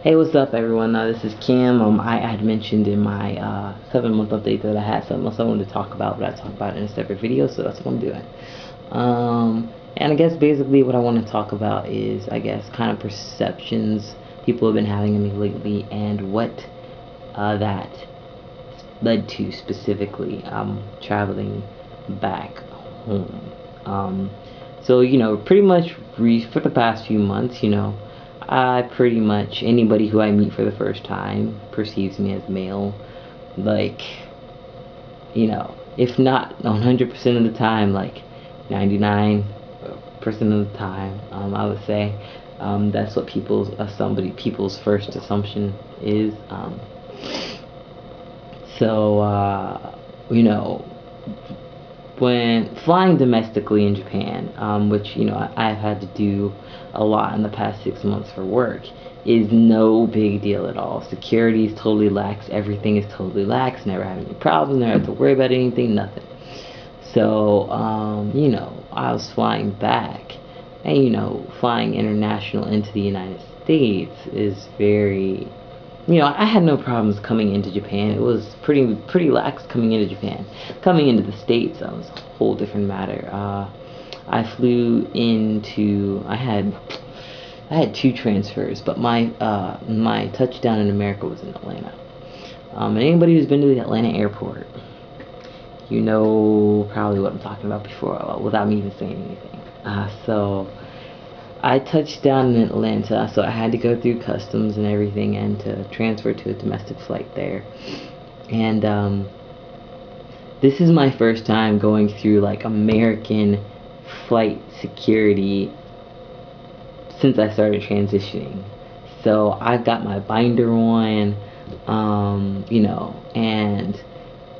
Hey, what's up, everyone? This is Kim. I had mentioned in my 7-month update that I had something else I wanted to talk about, but I talk about it in a separate video, so that's what I'm doing. And I guess basically what I want to talk about is, I guess, kind of perceptions people have been having of me lately and what that led to specifically traveling back home. So, pretty much for the past few months, I pretty much, anybody who I meet for the first time perceives me as male. Like, if not 100% of the time, like 99% of the time, I would say. That's what people's first assumption is. So, you know, when flying domestically in Japan, which I've had to do a lot in the past 6 months for work, is no big deal at all. Security is totally lax. Everything is totally lax. Never have any problems. Never have to worry about anything. Nothing. So, I was flying back, and flying international into the United States is very I had no problems coming into Japan. It was pretty lax coming into Japan. Coming into the States, that was a whole different matter. I flew into. I had two transfers, but my touchdown in America was in Atlanta. And anybody who's been to the Atlanta airport, you know probably what I'm talking about before, without me even saying anything. So I touched down in Atlanta, so I had to go through customs and everything and to transfer to a domestic flight there. And this is my first time going through like American flight security since I started transitioning. So I got my binder on, and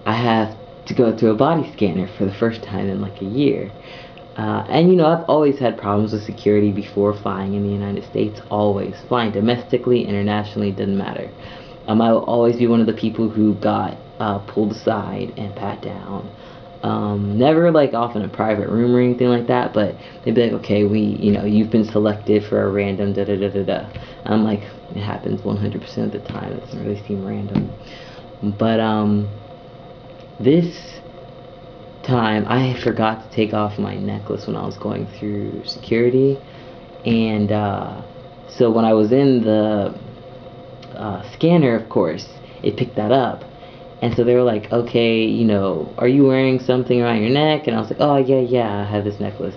I have to go through a body scanner for the first time in like a year. And I've always had problems with security before flying in the United States. Always flying domestically, internationally, doesn't matter. I will always be one of the people who got pulled aside and pat down. Never like off in a private room or anything like that, but they'd be like, okay, you've been selected for a random da da da da da. I'm like, it happens 100% of the time. It doesn't really seem random. But this time I forgot to take off my necklace when I was going through security, and so when I was in the scanner, of course, it picked that up, and so they were like, okay, are you wearing something around your neck? And I was like, oh yeah, I have this necklace.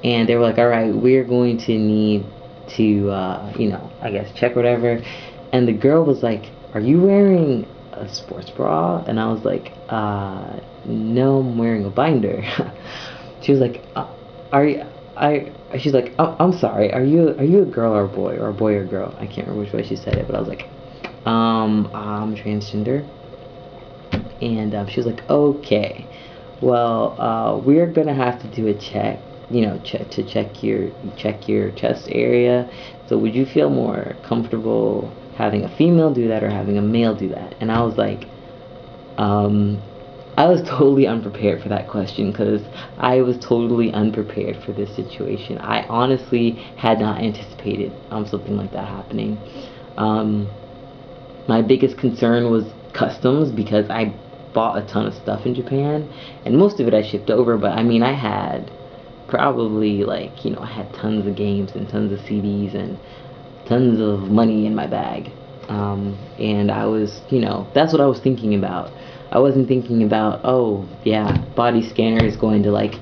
And they were like, all right, we're going to need to I guess check whatever. And the girl was like, are you wearing a sports bra? And I was like, no, I'm wearing a binder. She was like, are you, she's like, oh, I'm sorry, are you a girl or a boy, or a boy or a girl? I can't remember which way she said it, but I was like, I'm transgender. And she was like, okay, well, we're gonna have to do a check, check your chest area. So would you feel more comfortable having a female do that or having a male do that? And I was like, I was totally unprepared for that question because I was totally unprepared for this situation. I honestly had not anticipated something like that happening. Um, my biggest concern was customs because I bought a ton of stuff in Japan, and most of it I shipped over, but I mean, I had probably like, I had tons of games and tons of CDs and tons of money in my bag. And I was, that's what I was thinking about. I wasn't thinking about, oh, yeah, body scanner is going to like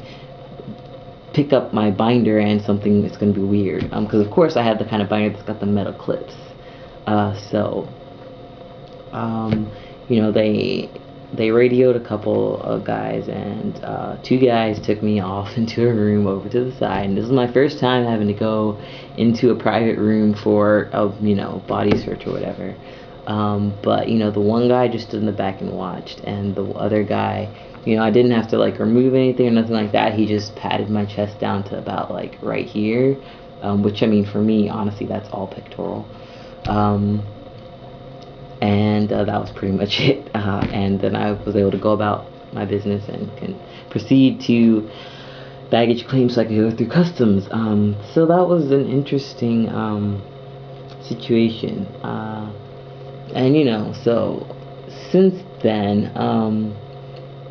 pick up my binder and something that's going to be weird. Because of course I had the kind of binder that's got the metal clips. So they radioed a couple of guys, and two guys took me off into a room over to the side. And this is my first time having to go into a private room for a body search or whatever. But the one guy just stood in the back and watched, and the other guy, I didn't have to like remove anything or nothing like that. He just patted my chest down to about like right here, which I mean, for me, honestly, that's all pectoral. And that was pretty much it. And then I was able to go about my business and can proceed to baggage claim so I could go through customs. So that was an interesting situation. And so since then,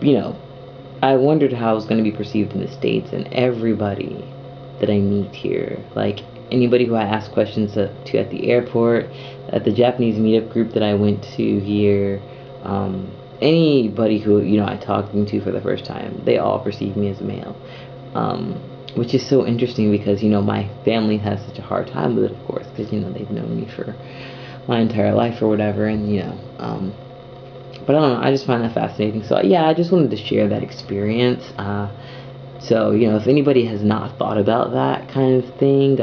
you know, I wondered how I was going to be perceived in the States, and everybody that I meet here, like anybody who I ask questions to at the airport, at the Japanese meetup group that I went to here, anybody who I talking to for the first time, they all perceive me as a male, um, which is so interesting because my family has such a hard time with it, of course, because they've known me for my entire life or whatever, and but I don't know, I just find that fascinating. So yeah, I just wanted to share that experience. So if anybody has not thought about that kind of thing,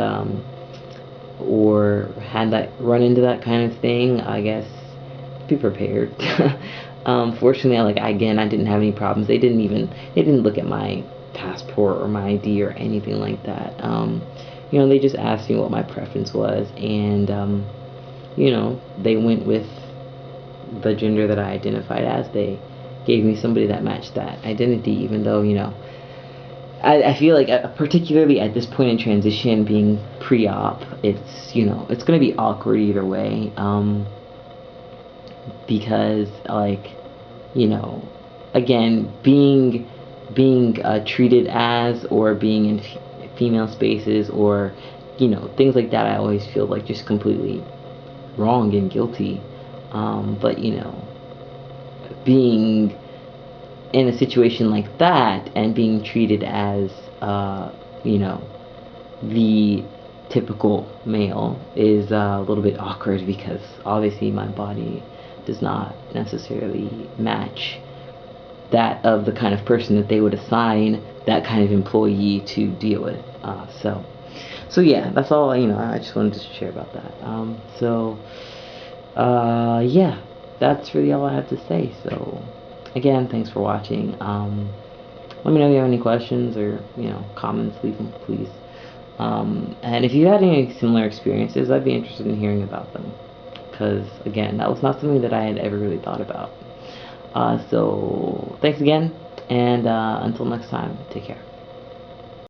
or had that run into that kind of thing, I guess be prepared. Fortunately, again, I didn't have any problems. They didn't look at my passport or my ID or anything like that. They just asked me what my preference was, and they went with the gender that I identified as. They gave me somebody that matched that identity, even though I feel like, particularly at this point in transition, being pre-op, it's gonna be awkward either way, because again, being treated as, or being in female spaces, or things like that, I always feel like just completely wrong and guilty. But being in a situation like that and being treated as you know the typical male is a little bit awkward, because obviously my body does not necessarily match that of the kind of person that they would assign that kind of employee to deal with. So yeah, that's all. I just wanted to share about that. Yeah, that's really all I have to say. So again, thanks for watching. Let me know if you have any questions or comments. Leave them, please. And if you had any similar experiences, I'd be interested in hearing about them, because again, that was not something that I had ever really thought about. So thanks again, and until next time, take care.